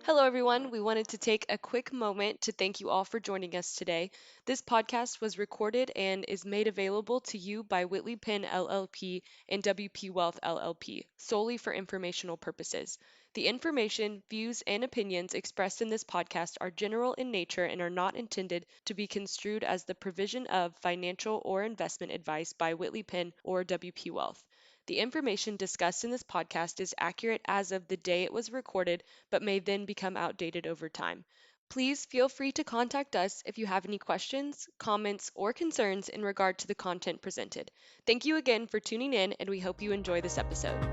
Hello, everyone. We wanted to take a quick moment to thank you all for joining us today. This podcast was recorded and is made available to you by Whitley Penn LLP and WP Wealth LLP solely for informational purposes. The information, views, and opinions expressed in this podcast are general in nature and are not intended to be construed as the provision of financial or investment advice by Whitley Penn or WP Wealth. The information discussed in this podcast is accurate as of the day it was recorded, but may then become outdated over time. Please feel free to contact us if you have any questions, comments, or concerns in regard to the content presented. Thank you again for tuning in, and we hope you enjoy this episode.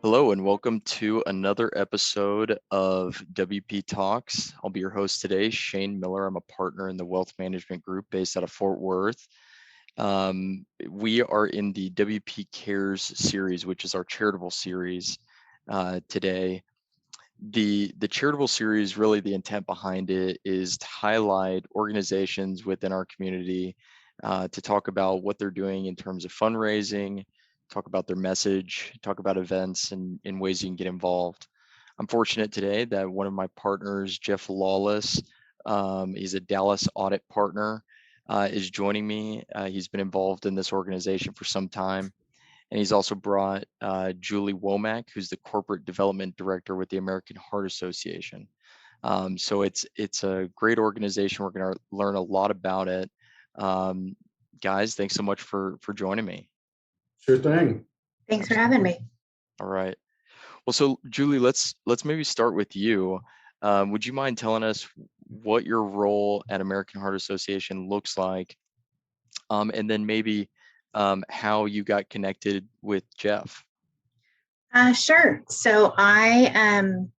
Hello and welcome to another episode of WP Talks. I'll be your host today, Shane Miller. I'm a partner in the Wealth Management Group based out of Fort Worth. We are in the WP Cares series, which is our charitable series today. The charitable series, really the intent behind it is to highlight organizations within our community to talk about what they're doing in terms of fundraising, talk about their message, talk about events and ways you can get involved. I'm fortunate today that one of my partners, Jeff Lawless, he's a Dallas audit partner, is joining me. He's been involved in this organization for some time. And he's also brought Julie Womack, who's the corporate development director with the American Heart Association. So it's a great organization. We're going to learn a lot about it. Guys, thanks so much for joining me. Sure thing. Thanks for having me. All right. Well, so Julie, let's maybe start with you. Would you mind telling us what your role at American Heart Association looks like, and then maybe how you got connected with Jeff? Sure. So I'm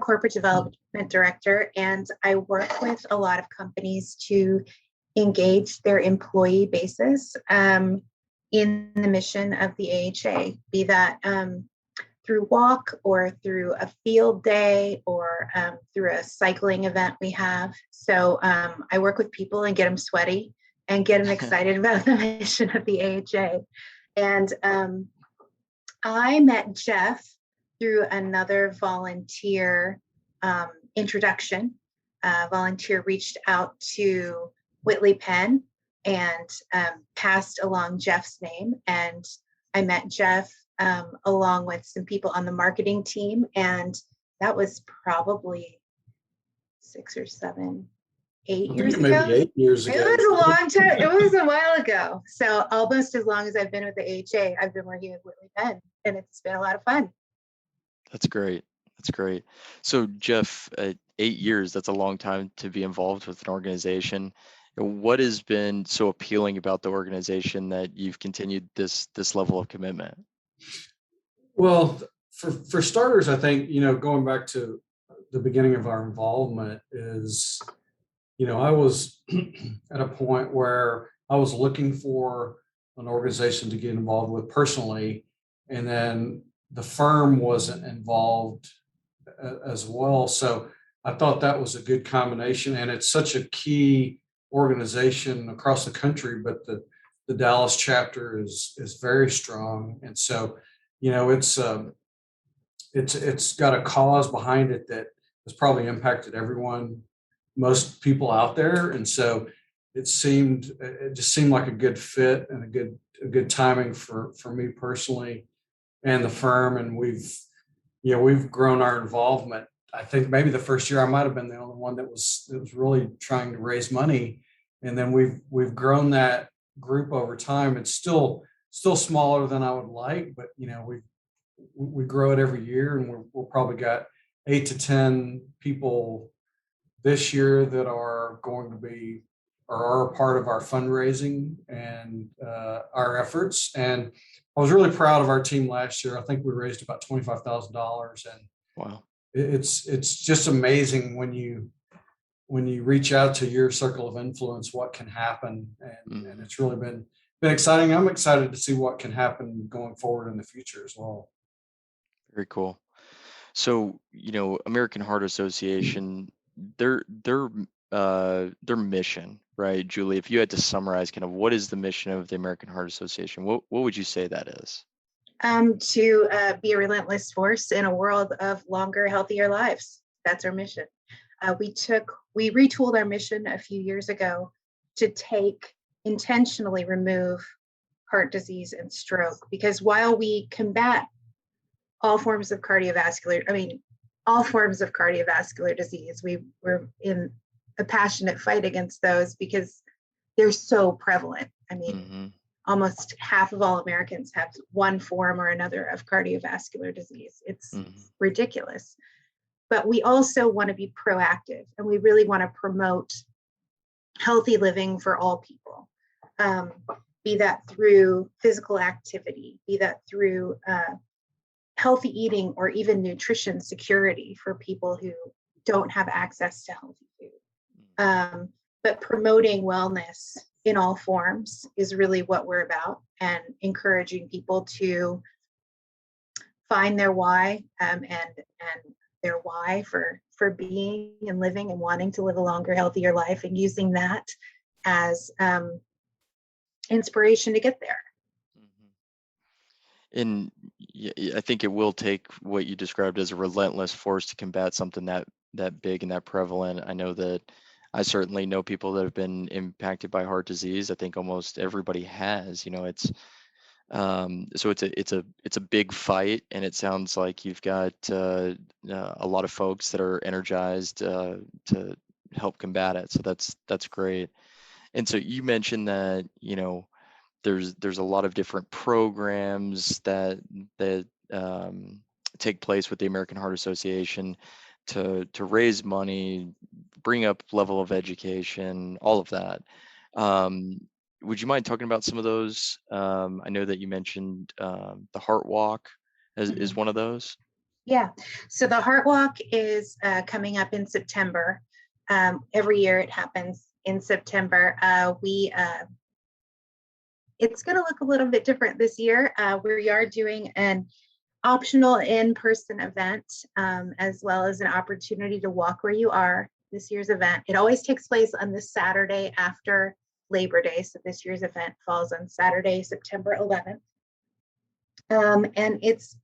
corporate development director, and I work with a lot of companies to engage their employee bases in the mission of the AHA, be that through walk or through a field day or through a cycling event we have. So I work with people and get them sweaty and get them excited about the mission of the AHA. And I met Jeff through another volunteer introduction. Volunteer reached out to Whitley Penn and passed along Jeff's name. And I met Jeff along with some people on the marketing team. And that was probably 6 or 7, 8 years ago. Maybe 8 years ago. It was a long time. It was a while ago. So almost as long as I've been with the AHA, I've been working with Whitley Penn, and it's been a lot of fun. That's great. That's great. So Jeff, 8 years, that's a long time to be involved with an organization. What has been so appealing about the organization that you've continued this level of commitment? Well, for starters, I think, going back to the beginning of our involvement is, I was at a point where I was looking for an organization to get involved with personally, and then the firm wasn't involved as well. So I thought that was a good combination, and it's such a key organization across the country, but the Dallas chapter is very strong. And so, it's got a cause behind it that has probably impacted most people out there. And so it just seemed like a good fit and a good timing for me personally and the firm. And we've grown our involvement. I think maybe the first year I might have been the only one that was really trying to raise money. And then we've grown that group over time. It's still smaller than I would like, but we grow it every year, and we'll probably got 8 to 10 people this year that are going to be or are a part of our fundraising and our efforts. And I was really proud of our team last year. I think we raised about $25,000, and Wow. It's just amazing when you reach out to your circle of influence, what can happen. And it's really been exciting. I'm excited to see what can happen going forward in the future as well. Very cool. So, American Heart Association, their mission, right, Julie? If you had to summarize kind of what is the mission of the American Heart Association, what would you say that is? To be a relentless force in a world of longer, healthier lives. That's our mission. We retooled our mission a few years ago to intentionally remove heart disease and stroke, because while we combat all forms of cardiovascular disease, we're in a passionate fight against those because they're so prevalent. Almost half of all Americans have one form or another of cardiovascular disease. It's ridiculous. But we also want to be proactive, and we really want to promote healthy living for all people, be that through physical activity, be that through healthy eating, or even nutrition security for people who don't have access to healthy food. But promoting wellness in all forms is really what we're about, and encouraging people to find their why, and their why for being and living and wanting to live a longer, healthier life, and using that as inspiration to get there. And I think it will take what you described as a relentless force to combat something that big and that prevalent. I know that I certainly know people that have been impacted by heart disease. I think almost everybody has. It's so it's a big fight, and it sounds like you've got a lot of folks that are energized to help combat it. So that's great. And so you mentioned that there's a lot of different programs that take place with the American Heart Association to raise money, bring up level of education, all of that. Would you mind talking about some of those? I know that you mentioned the Heart Walk is one of those. Yeah. So the Heart Walk is coming up in September. Every year it happens in September. It's going to look a little bit different this year. We are doing an optional in-person event, as well as an opportunity to walk where you are. This year's event, it always takes place on the Saturday after Labor Day. So this year's event falls on Saturday, September 11th. And it's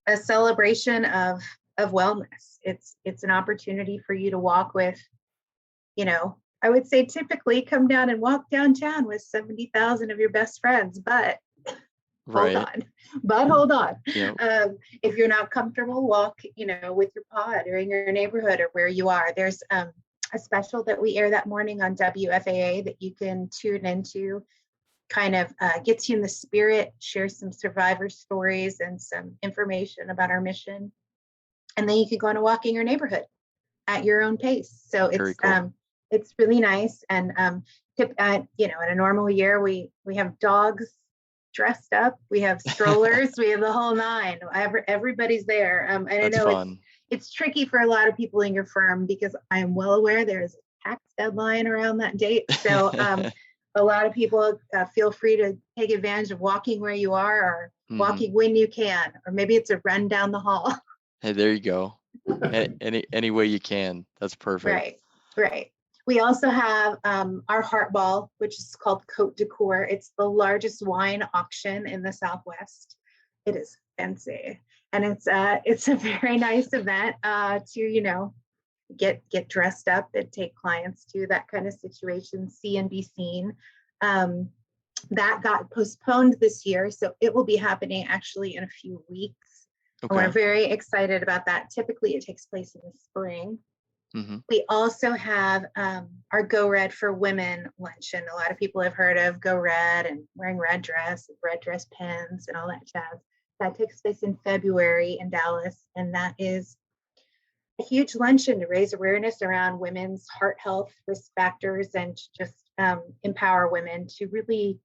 a celebration of wellness. It's an opportunity for you to walk with, I would say typically come down and walk downtown with 70,000 of your best friends, but hold on. Yep. If you're not comfortable, walk, with your pod or in your neighborhood or where you are. There's a special that we air that morning on WFAA that you can tune into, kind of gets you in the spirit, shares some survivor stories and some information about our mission. And then you can go on a walk in your neighborhood at your own pace. So it's cool. It's really nice. And in a normal year, we have dogs dressed up, we have strollers, we have the whole nine. Everybody's there. And That's I know fun. It's tricky for a lot of people in your firm, because I am well aware there's a tax deadline around that date. So a lot of people feel free to take advantage of walking where you are, or walking when you can, or maybe it's a run down the hall. Hey, there you go. Any way you can. That's perfect. Right. We also have our Heart Ball, which is called Cote d'Coeur. It's the largest wine auction in the Southwest. It is fancy, and it's a very nice event to get dressed up and take clients to that kind of situation, see and be seen. That got postponed this year, so it will be happening actually in a few weeks. Okay. And we're very excited about that. Typically, it takes place in the spring. We also have our Go Red for Women luncheon. A lot of people have heard of Go Red and wearing red dress pins and all that jazz. That takes place in February in Dallas, and that is a huge luncheon to raise awareness around women's heart health risk factors, and just empower women to really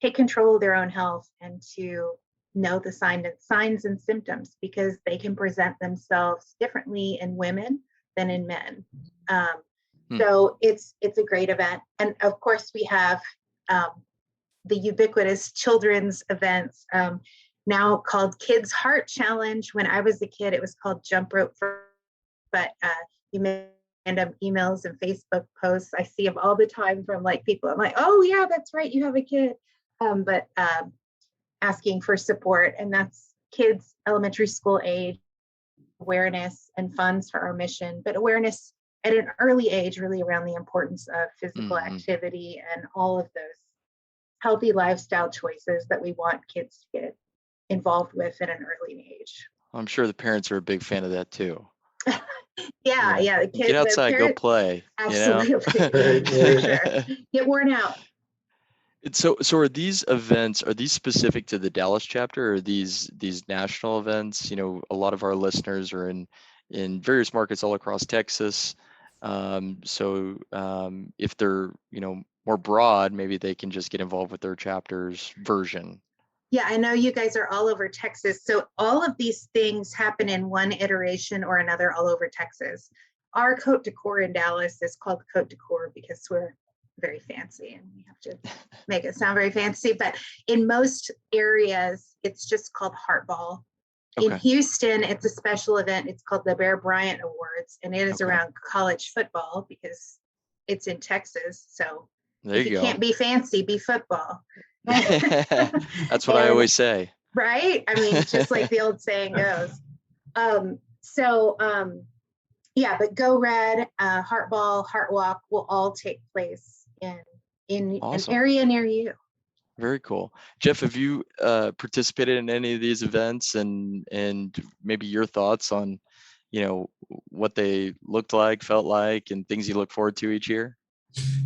take control of their own health and to know the signs and symptoms, because they can present themselves differently in women than in men. So it's a great event. And of course we have the ubiquitous children's events. now called Kids Heart Challenge. When I was a kid, it was called Jump Rope for, but you may end up emails and Facebook posts I see them all the time from like people. I'm like, oh yeah, that's right, you have a kid. But asking for support, and that's kids elementary school age, awareness and funds for our mission, but awareness at an early age, really around the importance of physical activity and all of those healthy lifestyle choices that we want kids to get involved with at an early age. I'm sure the parents are a big fan of that too. Yeah, the kids get outside, the parents, go play. absolutely. For sure. Get worn out. So are these events, are these specific to the Dallas chapter, or are these national events? You know, a lot of our listeners are in various markets all across Texas. If they're, you know, more broad, maybe they can just get involved with their chapter's version. Yeah, I know you guys are all over Texas. So all of these things happen in one iteration or another all over Texas. Our Côte d'Cour in Dallas is called Côte d'Cour because we're very fancy and we have to make it sound very fancy. But in most areas, it's just called Heartball. Okay. In Houston, it's a special event. It's called the Bear Bryant Awards, and it is around college football because it's in Texas. So there you go. Can't be fancy, be football. That's what I always say. Right? I mean, just like the old saying goes. Yeah, but Go Red, Heartball, Heart Walk will all take place in awesome. An area near you. Very cool. Jeff, have you participated in any of these events, and maybe your thoughts on, you know, what they looked like, felt like, and things you look forward to each year?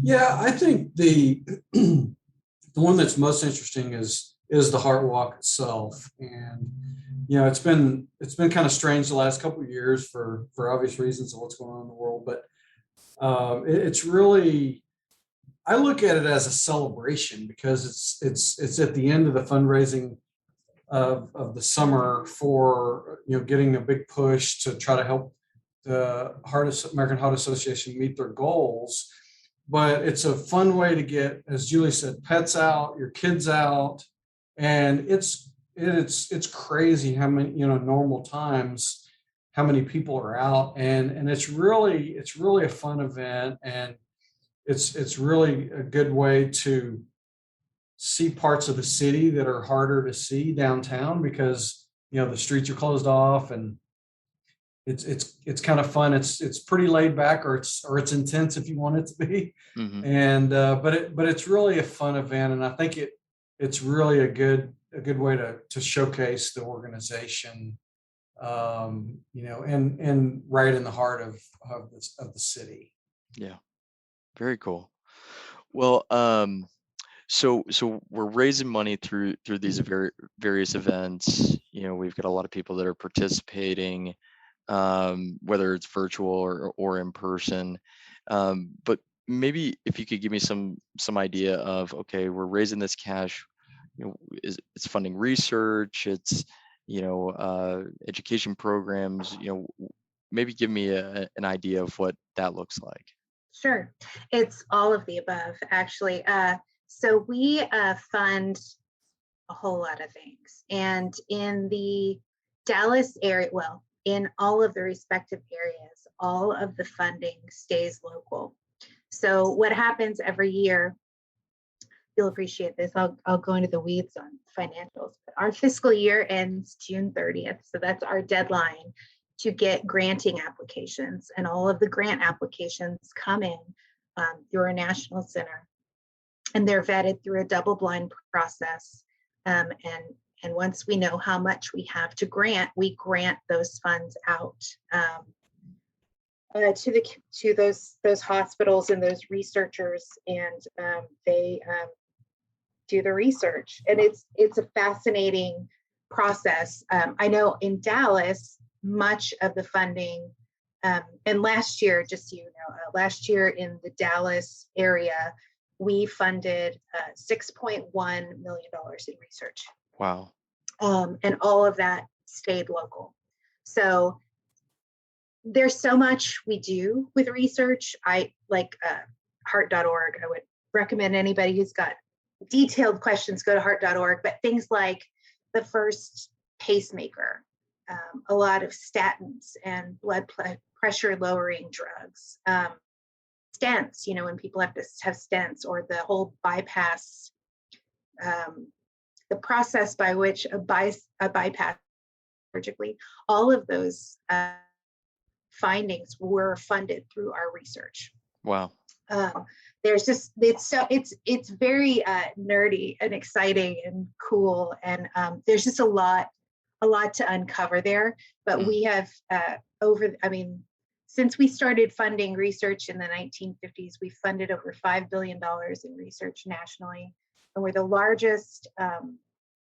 Yeah, I think the one that's most interesting is the Heart Walk itself. And, you know, it's been kind of strange the last couple of years for obvious reasons of what's going on in the world. But it's really, I look at it as a celebration because it's at the end of the fundraising of the summer for, you know, getting a big push to try to help the American Heart Association meet their goals. But it's a fun way to get, as Julie said, pets out, your kids out, and it's crazy how many, you know, normal times, how many people are out, and it's really a fun event, and it's really a good way to see parts of the city that are harder to see downtown because, you know, the streets are closed off, and it's kind of fun. It's pretty laid back, or it's intense if you want it to be. Mm-hmm. And but it's really a fun event, and I think it's really a good way to showcase the organization, you know, and right in the heart of the city. Yeah, very cool. Well, so we're raising money through these various events. You know, we've got a lot of people that are participating, whether it's virtual or in person. But maybe if you could give me some idea of, okay, we're raising this cash, you know, it's funding research, it's, you know, education programs, you know, maybe give me an idea of what that looks like. Sure. It's all of the above, actually. So we fund a whole lot of things. And in the Dallas area, well, in all of the respective areas, all of the funding stays local. So what happens every year, you'll appreciate this, I'll go into the weeds on financials, but our fiscal year ends June 30th. So that's our deadline to get granting applications, and all of the grant applications come in through our national center, and they're vetted through a double-blind process. And once we know how much we have to grant, we grant those funds out to those hospitals and those researchers, and they do the research. And it's a fascinating process. I know in Dallas, much of the funding, and last year, just so you know, last year in the Dallas area, we funded $6.1 million in research. Wow. And all of that stayed local. So there's so much we do with research. I like heart.org. I would recommend anybody who's got detailed questions, go to heart.org. But things like the first pacemaker, a lot of statins and blood pressure lowering drugs, stents, when people have to have stents, or the whole bypass, the process by which a bypass surgically, all of those findings were funded through our research. Wow. There's just, it's very nerdy and exciting and cool, and there's just a lot to uncover there. But we have since we started funding research in the 1950s, we funded over $5 billion in research nationally, and we're the largest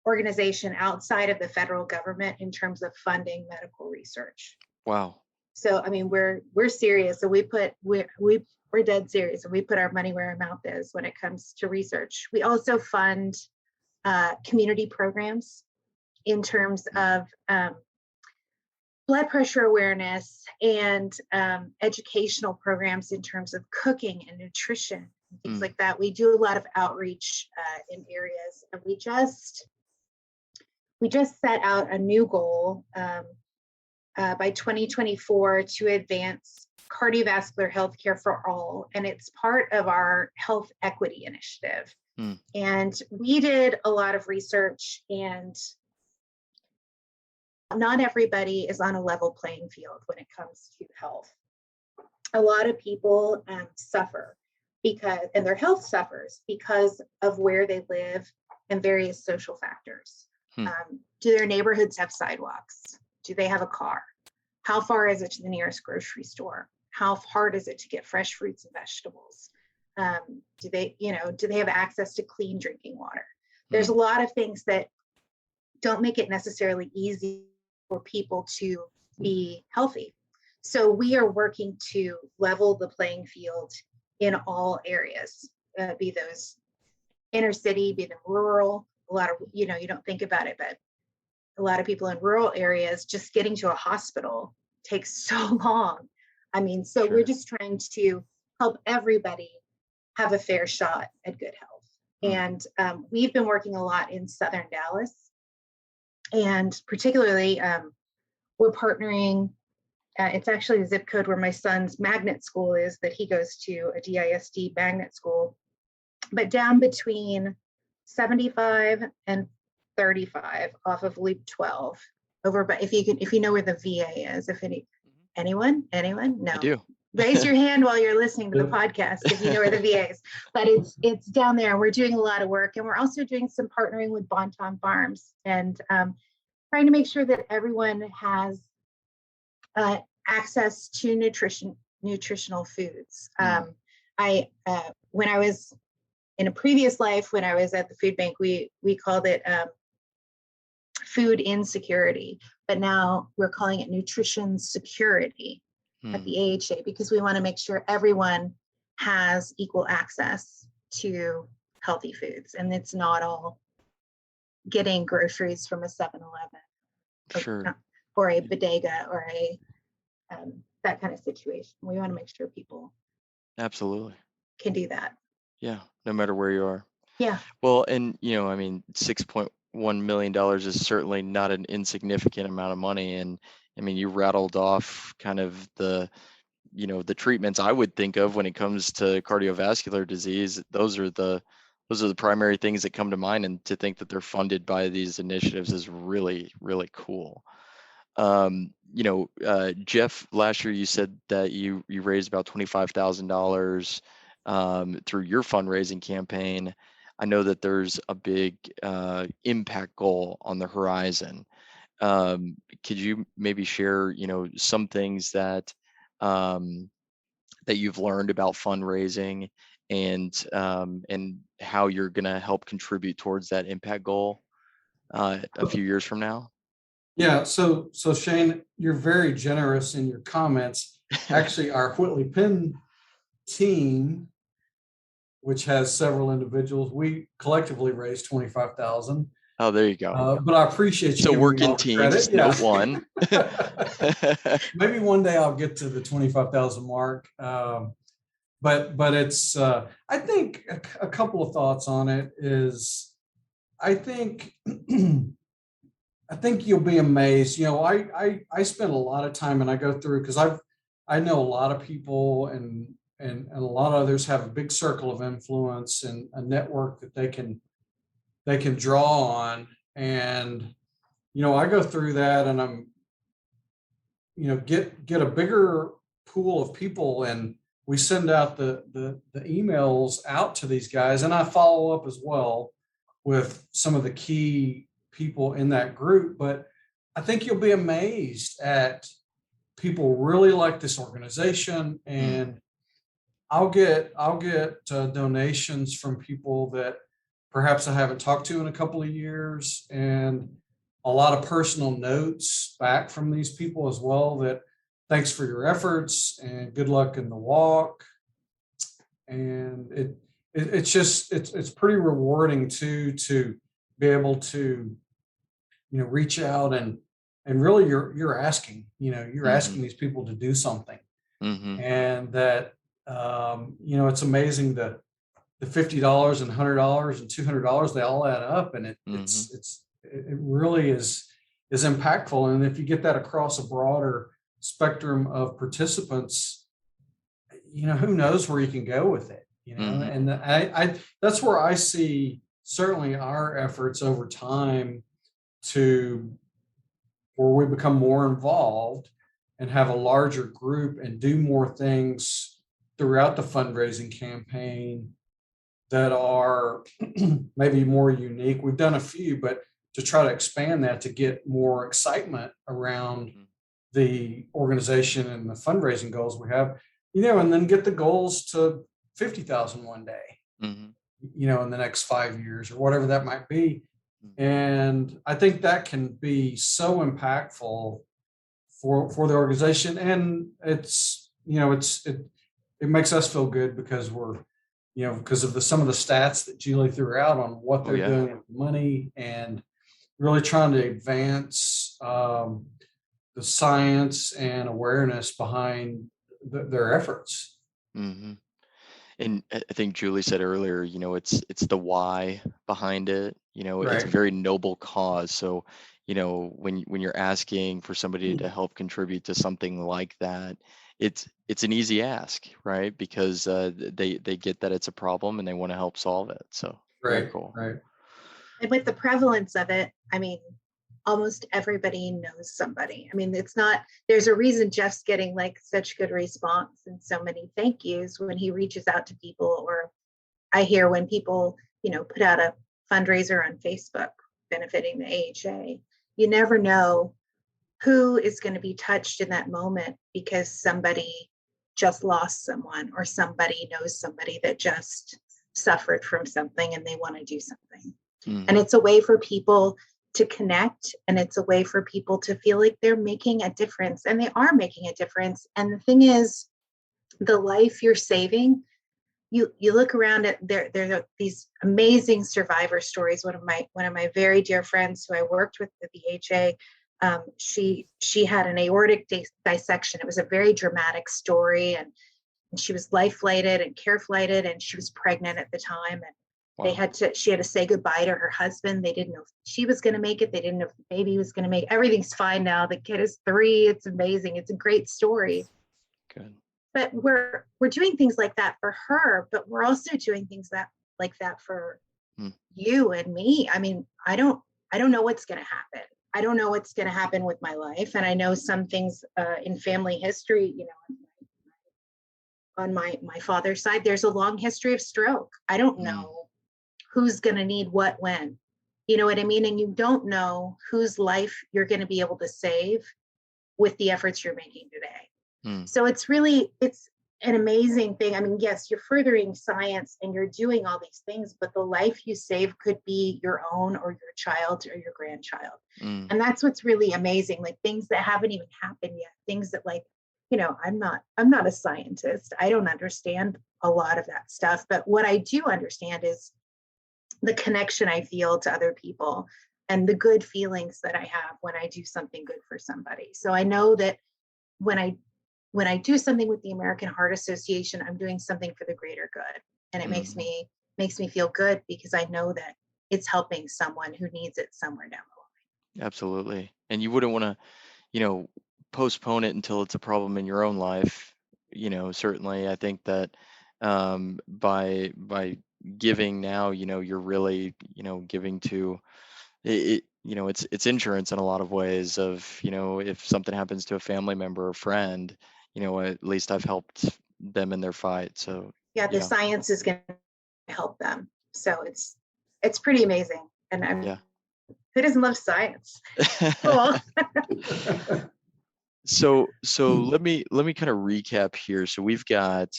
organization outside of the federal government in terms of funding medical research. Wow. So we're serious. So we're dead serious, and we put our money where our mouth is when it comes to research. We also fund community programs in terms of blood pressure awareness and educational programs in terms of cooking and nutrition and things like that. We do a lot of outreach in areas, and we just set out a new goal by 2024 to advance cardiovascular healthcare for all, and it's part of our health equity initiative. And we did a lot of research, and not everybody is on a level playing field when it comes to health. A lot of people suffer and their health suffers because of where they live and various social factors. Do their neighborhoods have sidewalks? Do they have a car? How far is it to the nearest grocery store? How hard is it to get fresh fruits and vegetables? Do they have access to clean drinking water? There's a lot of things that don't make it necessarily easy for people to be healthy. So we are working to level the playing field in all areas, be those inner city, be them rural. A lot of, you don't think about it, but a lot of people in rural areas, just getting to a hospital takes so long. Sure. We're just trying to help everybody have a fair shot at good health. And we've been working a lot in Southern Dallas, and particularly we're partnering. It's actually the zip code where my son's magnet school is, that he goes to, a DISD magnet school, but down between 75 and 35 off of Loop 12 over. But if you know where the VA is, anyone? No. I do. Raise your hand while you're listening to the podcast if you know where the VA is. But it's down there. We're doing a lot of work, and we're also doing some partnering with Bonton Farms, and trying to make sure that everyone has access to nutritional foods. When I was in a previous life, when I was at the food bank, we called it food insecurity, but now we're calling it nutrition security at the AHA, because we want to make sure everyone has equal access to healthy foods, and it's not all getting groceries from a 7-Eleven Sure. or a bodega or a that kind of situation. We want to make sure people Absolutely can do that. Yeah, no matter where you are. Yeah. Well, and $6.1 million is certainly not an insignificant amount of money. And you rattled off kind of the treatments I would think of when it comes to cardiovascular disease. Those are the primary things that come to mind, and to think that they're funded by these initiatives is really, really cool. Jeff, last year you said that you raised about $25,000 through your fundraising campaign. I know that there's a big impact goal on the horizon. Could you maybe share, some things that you've learned about fundraising, and how you're going to help contribute towards that impact goal a few years from now? Yeah, so Shane, you're very generous in your comments. Actually, our Whitley Penn team, which has several individuals, we collectively raised $25,000. Oh, there you go. But I appreciate you. So giving work me all in the teams, credit. Yeah. note one. Maybe one day I'll get to the 25,000 mark. But it's, I think a couple of thoughts on it is, I think I think you'll be amazed. I spend a lot of time, and I go through, because I know a lot of people, and a lot of others have a big circle of influence and a network that they can draw on. And I go through that, and I'm get a bigger pool of people, and we send out the emails out to these guys, and I follow up as well with some of the key people in that group. But I think you'll be amazed at people really like this organization. And I'll get donations from people that perhaps I haven't talked to in a couple of years, and a lot of personal notes back from these people as well, that thanks for your efforts and good luck in the walk. And it's pretty rewarding too, to be able to reach out, and really you're asking, you're asking these people to do something. Mm-hmm. And that it's amazing that the $50 and $100 and $200, they all add up, and it really is impactful. And if you get that across a broader spectrum of participants, who knows where you can go with it. And I that's where I see certainly our efforts over time to where we become more involved and have a larger group and do more things throughout the fundraising campaign that are maybe more unique. We've done a few, but to try to expand that, to get more excitement around the organization and the fundraising goals we have, and then get the goals to 50,000 one day, in the next 5 years or whatever that might be. And I think that can be so impactful for the organization. And it makes us feel good, because we're, because of some of the stats that Julie threw out on what they're doing with money, and really trying to advance the science and awareness behind their efforts. Mm-hmm. And I think Julie said earlier, it's the why behind it. It's a very noble cause. So, when you're asking for somebody to help contribute to something like that, it's an easy ask, right? Because they get that it's a problem and they want to help solve it. So very cool. Right. And with the prevalence of it, I mean, almost everybody knows somebody. I mean, there's a reason Jeff's getting like such good response and so many thank yous when he reaches out to people. Or I hear when people, put out a fundraiser on Facebook benefiting the AHA, you never know who is going to be touched in that moment, because somebody just lost someone, or somebody knows somebody that just suffered from something and they want to do something. And it's a way for people to connect, and it's a way for people to feel like they're making a difference, and they are making a difference. And the thing is, the life you're saving, you look around at there are these amazing survivor stories. One of my very dear friends who I worked with at the AHA, she had an aortic dissection. It was a very dramatic story, and she was life flighted and care flighted, and she was pregnant at the time. And she had to say goodbye to her husband. They didn't know if she was going to make it. They didn't know if the baby was going to make it. Everything's fine now. The kid is 3. It's amazing. It's a great story. Good. But we're doing things like that for her, but we're also doing things like that for you and me. I mean, I don't know what's going to happen. I don't know what's going to happen with my life. And I know some things in family history, on my father's side, there's a long history of stroke. I don't know who's going to need what when, you know what I mean? And you don't know whose life you're going to be able to save with the efforts you're making today. So it's an amazing thing. I mean, yes, you're furthering science and you're doing all these things, but the life you save could be your own or your child's or your grandchild. And that's what's really amazing, like things that haven't even happened yet, things that I'm not a scientist. I don't understand a lot of that stuff, but what I do understand is the connection I feel to other people and the good feelings that I have when I do something good for somebody. So I know that when I do something with the American Heart Association, I'm doing something for the greater good. And it makes me feel good, because I know that it's helping someone who needs it somewhere down Absolutely. And you wouldn't want to, you know, postpone it until it's a problem in your own life. Certainly I think that by giving now, you're really, giving to it, it's insurance in a lot of ways of, if something happens to a family member or friend, at least I've helped them in their fight. So Yeah, the yeah, science is going to help them. So it's pretty amazing. And yeah. who doesn't love science? Cool. So let me kind of recap here. So we've got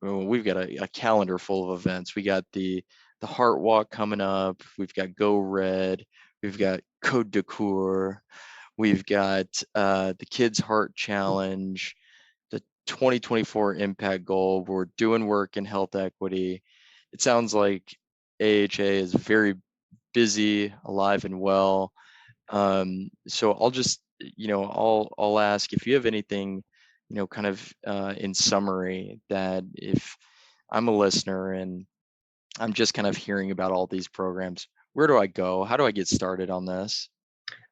a calendar full of events. We got the Heart Walk coming up. We've got Go Red. We've got Code de Coeur. We've got the Kids Heart Challenge, the 2024 Impact Goal. We're doing work in health equity. It sounds like AHA is very busy, alive and well. So I'll just, I'll ask if you have anything, kind of in summary, that if I'm a listener and I'm just kind of hearing about all these programs, where do I go? How do I get started on this?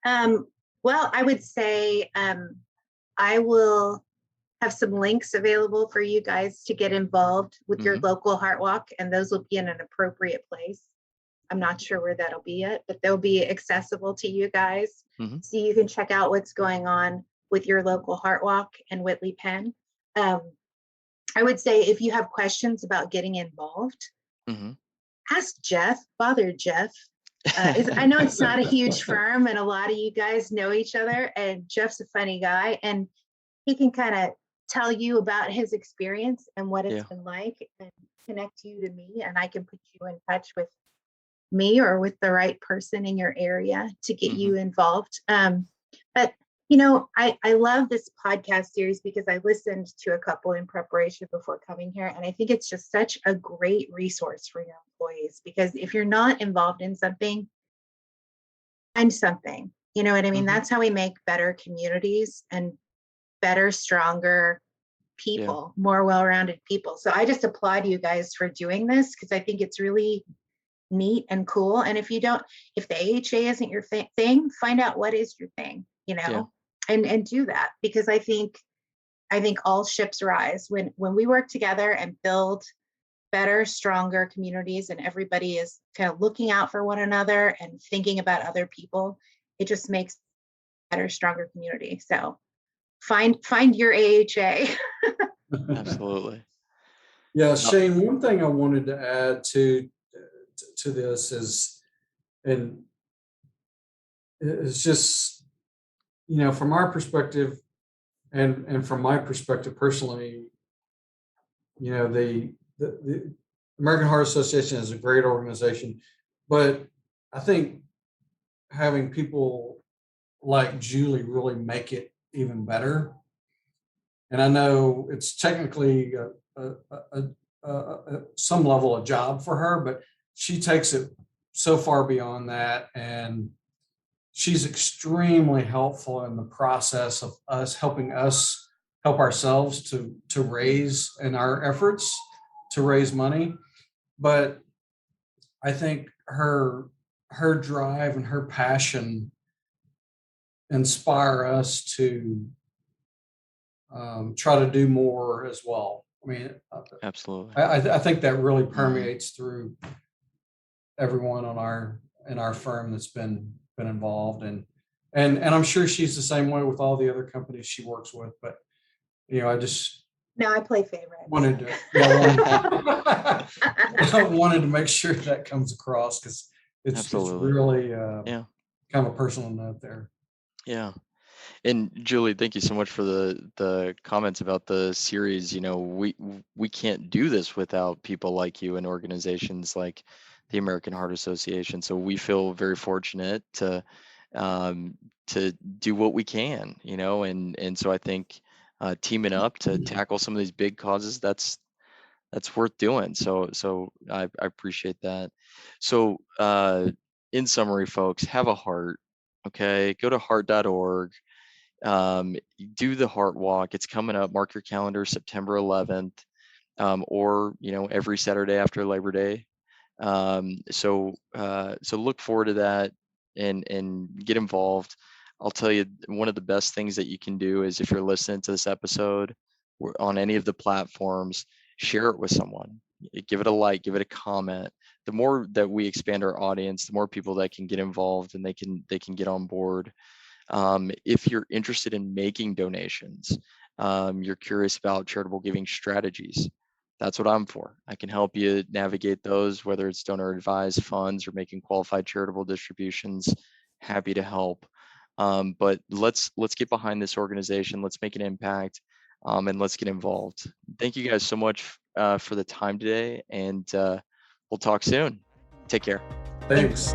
Um, well, I would say I will have some links available for you guys to get involved with your Hmm. local Heart Walk, and those will be in an appropriate place. I'm not sure where that'll be yet, but they'll be accessible to you guys. Hmm. So you can check out what's going on with your local Heart Walk and Whitley Penn. Um, I would say if you have questions about getting involved, Hmm. ask Jeff, bother Jeff. I know it's not a huge firm and a lot of you guys know each other, and Jeff's a funny guy and he can kind of tell you about his experience and what it's Yeah. been like and connect you to me, and I can put you in touch with me or with the right person in your area to get Hmm. you involved. But I love this podcast series because I listened to a couple in preparation before coming here, and I think it's just such a great resource for your employees, because if you're not involved in something, find something. You know what I mean? Hmm. That's how we make better communities and better, stronger Yeah. people, more well-rounded people. So I just applaud you guys for doing this because I think it's really neat and cool. And if the AHA isn't your thing, find out what is your thing, Yeah. and do that, because I think all ships rise when we work together and build better, stronger communities, and everybody is kind of looking out for one another and thinking about other people. It just makes a better, stronger community. So find your AHA. Absolutely. Yeah, No. Shane, one thing I wanted to add to this and it's just, from our perspective and from my perspective personally, the American Heart Association is a great organization, but I think having people like Julie really make it even better. And I know it's technically some level of job for her, but she takes it so far beyond that, and she's extremely helpful in the process of helping us help ourselves to raise in our efforts to raise money. But I think her drive and her passion inspire us to try to do more as well. I mean, Absolutely. I think that really Hmm. permeates through everyone in our firm that's been involved, and I'm sure she's the same way with all the other companies she works with. But I just No, I play favorites. wanted to, yeah, I wanted to make sure that comes across because it's Absolutely. really Yeah. kind of a personal note there. Yeah. And Julie, thank you so much for the comments about the series. We can't do this without people like you and organizations like the American Heart Association. So we feel very fortunate um, to do what we can, and so I think teaming up to tackle some of these big causes, that's worth doing. So I appreciate that. So in summary, folks, have a heart. Okay, go to heart.org, do the Heart Walk. It's coming up. Mark your calendar, September 11th, or every Saturday after Labor Day. So look forward to that. and get involved. I'll tell you, one of the best things that you can do is, if you're listening to this episode on any of the platforms, share it with someone. Give it a like, give it a comment. The more that we expand our audience, the more people that can get involved and they can get on board. If you're interested in making donations, you're curious about charitable giving strategies, that's what I'm for. I can help you navigate those, whether it's donor advised funds or making qualified charitable distributions. Happy to help. But let's get behind this organization. Let's make an impact, and let's get involved. Thank you guys so much for the time today, and we'll talk soon. Take care. Thanks.